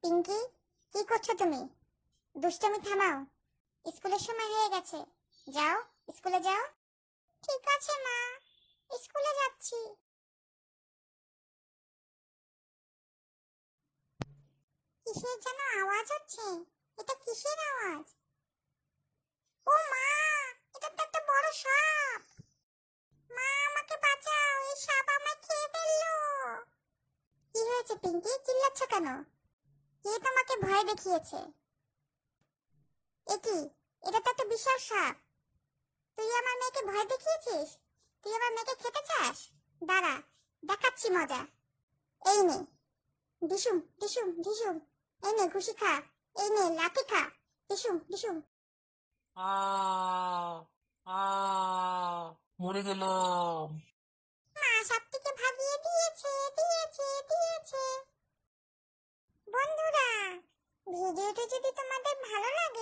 পিঙ্কি, কি করছো তুমি? দুষ্টামি থামাও, স্কুলের সময় হয়ে গেছে। যাও, স্কুলে যাও। ঠিক আছে মা, স্কুলে যাচ্ছি। কিসের যেন আওয়াজ হচ্ছে? এটা কিসের আওয়াজ? ও মা, এটা তো একটা বড় সাপ। মা, আমাকে বাঁচাও, এই সাপ আমায় খেয়ে ফেললো। কি হয়েছে পিঙ্কি, চিল্লাচ্ছ কেন? কে তোমাকে ভয় দেখিয়েছে? এ কি, এটা তো একটা বিশাল সাপ। তুই আমার মেয়েকে ভয় দেখিয়েছিস? তুই আমার মেয়েকে খেতে চাস? দাঁড়া, দেখাচ্ছি মজা। এই নে, ডিসুম ডিসুম ডিসুম। এই নে ঘুষি খা, এই নে লাঠি খা। ডিসুম ডিসুম। আ আ মরে গেলাম। মা সাপটিকে ভাগিয়ে দিয়েছে দিয়েছে দিয়েছে। বন্ধুরা, ভিডিওটি যদি তোমাদের ভালো লাগে